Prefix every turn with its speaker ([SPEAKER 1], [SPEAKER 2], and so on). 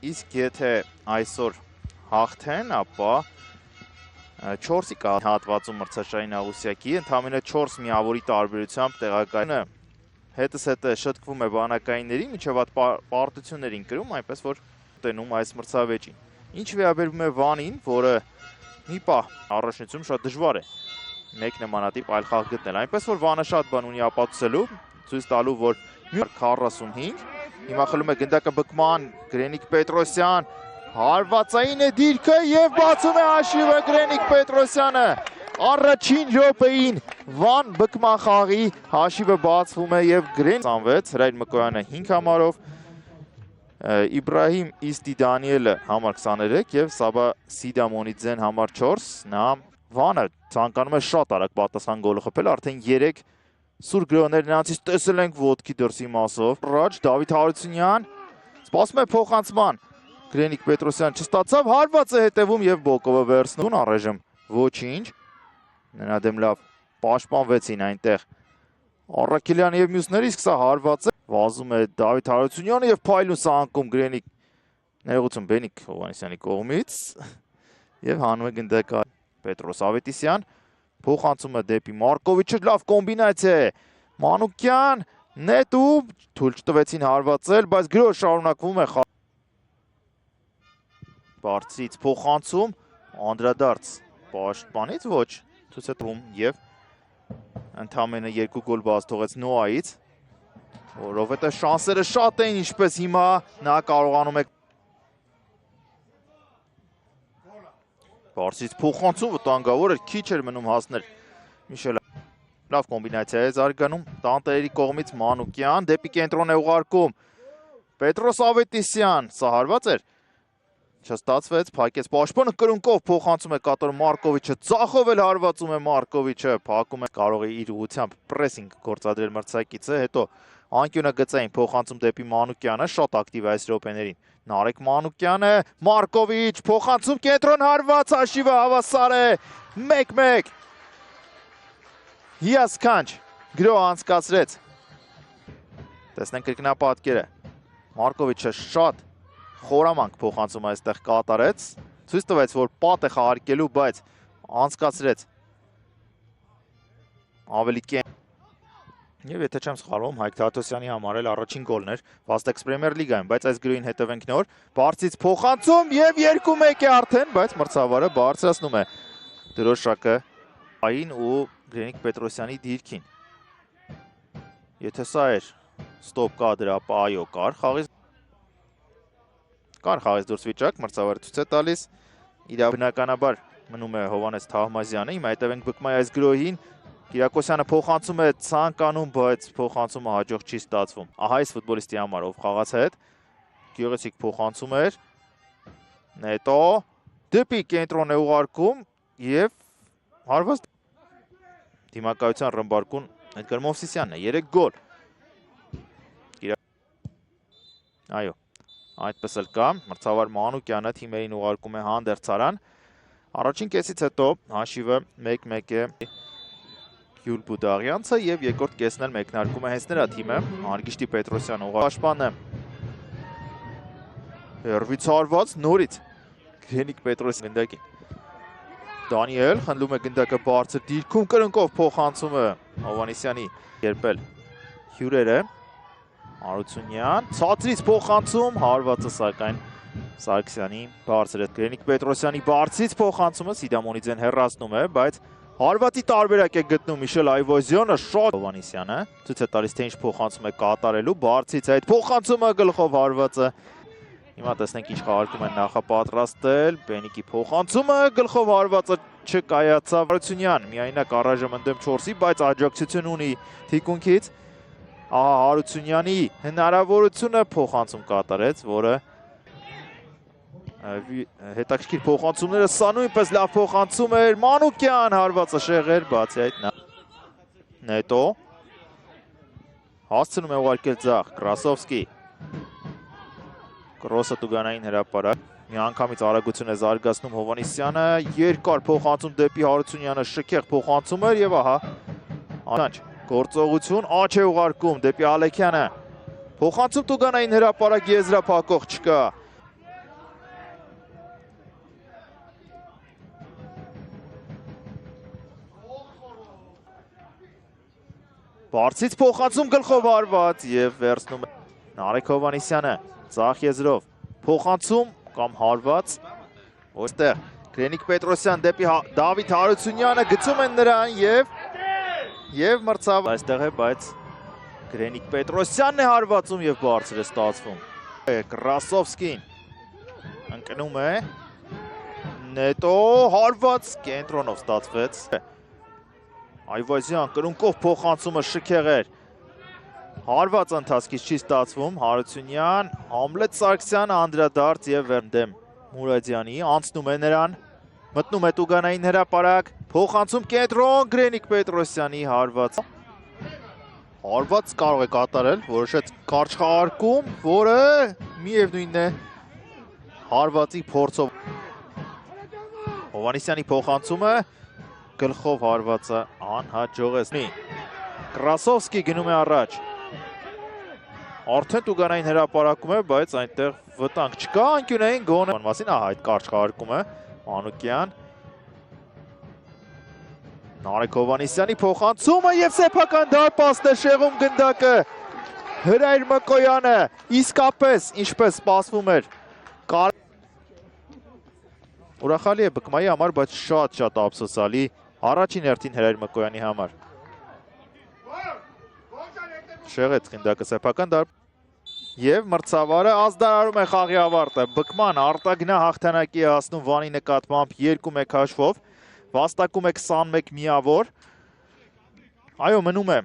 [SPEAKER 1] Իսկ եթե այսօր հաղթեն, ապա 4-ի կա հատվածում մրցաշարային աղյուսակի, ընդամենը 4 միավորի տարբերությամբ տեղակայությունը հետս հետը շտկվում է բանակայինների, մինչև այդ պարտություններին կրում, այնպես որ տենում այս մրցավեճին։ Ինչ վերաբերում է Վանին, որը մի պահ առաջնությունում շատ դժվար է մեկ նմանատիպ այլ խաղ գտնել, այնպես որ Վանը շատ բան ունի ապացուցելու, ցույց տալու, որ 45, հիմա խլում է գնդակը բկման, Գրենիկ Պետրոսյան, հարվածային է դիրքը և բացում է հաշիվը Գրենիկ Պետրոսյանը, առաջին րոպեին Վան բկման խաղի հաշիվը բացվում է և Գրենիկ 26, Հրայր Մկոյանը 5 համարով, Իբրահիմ Իսդի Դանիելը համար 23 և Սաբա Սիդամոնիձեն համար 4, նա Վանը ցանկանում է շատ արագ պատասխան գոլը խփել, արդեն 3 սուր գրոներ նրանցից տեսել ենք ոտքի դրսի մասով։ Ռաջ Դավիթ Հարությունյան սպասում է փոխանցման, Գրենիկ Պետրոսյան չստացավ, հարված է հետևում և Բոկովը վերցնում, առայժմ ոչինչ, նրա դեմ լավ պաշտպանվեցին այնտեղ Առաքելյանը և մյուսները, իսկ սա հարված է, վազում է Դավիթ Հարությունյանը և փայլուն սահանկում Գրենիկ ներողություն Բենիկ Հովհաննիսյանի կողմից և հանում է գնդակը Պետրոս Ավետիսյան, փոխանցումը դեպի Մարկովիչը, լավ կոմբինացիա է, Մանուկյան, նետու, թույլ չտվեցին հարվածել, բայց գրոհ շարունակվում է խաղը։ Բարձրից փոխանցում, անդրադարձ պաշտպանից ոչ, ցույց է տվում և ընդամենը 2 գոլ բաց թողեց Նոայից, որովհետև շանսերը շատ էին, ինչպես հիմա նա կարողանում է Բարձրից փոխանցում, վտանգավոր էր, քիչ էր մնում հասնել Միշելը։ Լավ կոմբինացիա է զարգանում, տանտերերի կողմից Մանուկյան, դեպի կենտրոն է ուղարկում Պետրոս Ավետիսյան, սա հարված էր, չստացվեց, փակեց պաշտպանը, կրունկով փոխանցում է կատարում Մարկովիչը, ձախով էլ հարվածում է Մարկովիչը, փակում է, կարող է իր ուղղությամբ պրեսինգ գործադրել մրցակիցը, հետո անկյունը գծային փոխանցում դեպի Մանուկյանը, շատ ակտիվ այս րոպեներին, Նարեկ Մանուկյանը, Մարկովիչ, փոխանցում կենտրոն հարված, հաշիվը հավասար է, 1-1, հիասքանչ, գրոհ անցկացրեց, տեսնենք կրկնապատկերը, Մարկովիչը շատ խորամանկ փոխանցում այստեղ կատարեց, ցույց տվեց, որ պատ է խաղարկելու, բայց անցկացրեց ավելի կեն և եթե չեմ սխալվում, Հայկ Թադոսյանի համար էլ առաջին գոլն էր Վաստեքս Պրեմիեր լիգայում, բայց այս գրոհին հետևենք նոր, բարձրից փոխանցում և 2-1 է արդեն, բայց մրցավարը բարձրացնում է դրոշակը այն ու Գրենիկ Պետրոսյանի դիրքին։ Եթե սա էր ստոպ կադրը, ապա այո, կար խաղից դուրս վիճակ, մրցավարը ցույց է տալիս, բնականաբար մնում է Հովհաննես Թահմազյանը, հիմա հետևենք բկմայի այս գրոհին, Կիրակոսյանը փոխանցում է ցանկանում, բայց փոխանցումը հաջող չի ստացվում։ Ահա այս ֆուտբոլիստի համար, ով խաղաց հետ, գեղեցիկ փոխանցում էր, նետո, դեպի կենտրոն է ուղարկում և հարված դիմակայության ռմբարկուն Էդգար Մովսիսյանն է, 3 գոլ։ Այո, այդպես էլ կա, մրցավար Մանուկյանը թիմերին ուղարկում է հանդերձարան։ Առաջին կեսից հետո հաշիվը 1-1 է Յուլ Բուդաղյանցը և երկրորդ կեսն էլ մեկնարկում է հենց նրա թիմը, Արգիշտի Պետրոսյանը պաշտպանը հեռվից հարված, նորից Գրենիկ Պետրոսյանը գնդակին։ Դանիել խնդում է գնդակը բարձր դիրքում, կրունկով փոխանցումը Հովհաննիսյանի երբել հյուրերը, Հարությունյան, ցածրից փոխանցում, հարվածը սակայն Սարգսյանի բարձր է, Գրենիկ Պետրոսյանի բարձրից փոխանցումը Սիդամոնիձեն հեռացնում է, բայց հարվածի տարբերակ է գտնում Միշել Այվոզյանը, շատ Հովհաննիսյանը, ցույց է տալիս, թե ինչ փոխանցում է կատարելու, բարձրից այդ փոխանցումը գլխով հարվածը։ Հիմա տեսնենք ինչ խաղարկում են նախապատրաստել, Բենիկի փոխանցումը գլխով հարվածը չկայացավ, Հարությունյան միայնակ առայժմ ընդդեմ 4-ի, բայց աջակցություն ունի թիկունքից, ահա Հարությունյանի հնարավորությունը փոխանցում կատարեց, որը հետաքրքիր փոխանցումները, սա նույնպես լավ փոխանցում էր, Մանուկյան հարվածը շեղեր, բացի այդ նետո, հասցնում է ուղարկել ձախ, Կրասովսկի, կրոսը տուգանային հրապարակ, մի անգամից արագություն է զարգացնում Հովհաննիսյանը, երկար փոխանցում դեպի Հարությունյանը, շքեղ փոխանցում էր և ահա, գործողություն, աչ է ուղարկում դեպի Ալեքյանը, փոխանցում տուգանային հրապարակ, եզրափակող չկա, Բարձից փոխանցում գլխով հարված եւ վերցնում Նարեկ Հովանեսյանը ցախ եզրով փոխանցում կամ հարված ոստեղ Գրենիկ Պետրոսյան դեպի Դավիթ Հարությունյանը գցում են նրան եւ մրցավ այստեղ է, բայց Գրենիկ Պետրոսյանն է հարվածում եւ բարձր է ստացվում։ Կրասովսկին ընկնում է Նետո հարված կենտրոնով ստացվեց։ Այվազյան կրունկով փոխանցումը շքեղ էր։ Հարված ընթացքից չի ստացվում, Հարությունյան, Համլետ Սարգսյանը անդրադարձ եւ վերնդեմ Մուրադյանի, անցնում է նրան, մտնում է Տուգանային հրապարակ, փոխանցում կենտրոն Գրենիկ Պետրոսյանի հարված։ Հարված կարող է կատարել, որոշեց կարճ խաղարկում, որը միևնույնն է հարվածի փորձով։ Հովանեսյանի փոխանցումը գլխով հարվածը անհաջողեցնի։ Կրասովսկի գնում է առաջ։ Արդեն Տուգանային հրապարակում է, բայց այնտեղ վտանգ չկա, անկյունային գոնը մասին, ահա այդ կարճ խաղարկումը Մանուկյան։ Նարեկ Հովանեսյանի փոխանցումը եւ սեփական դարպասն է շեղում գնդակը։ Հրայր Մկոյանը իսկապես ինչպես սպասվում էր ուրախալի է Բկմայի համար, բայց շատ ափսոսալի առաջին հերթին Հրայր Մկոյանի համար։ Շեղեց գնդակը սեփական դարպ եւ մրցավարը ազդարարում է խաղի ավարտը։ Բկման արտագնա հաղթանակի է հասնում Վանի նկատմամբ 2-1 հաշվով, վաստակում է 21 միավոր։ Այո, մնում է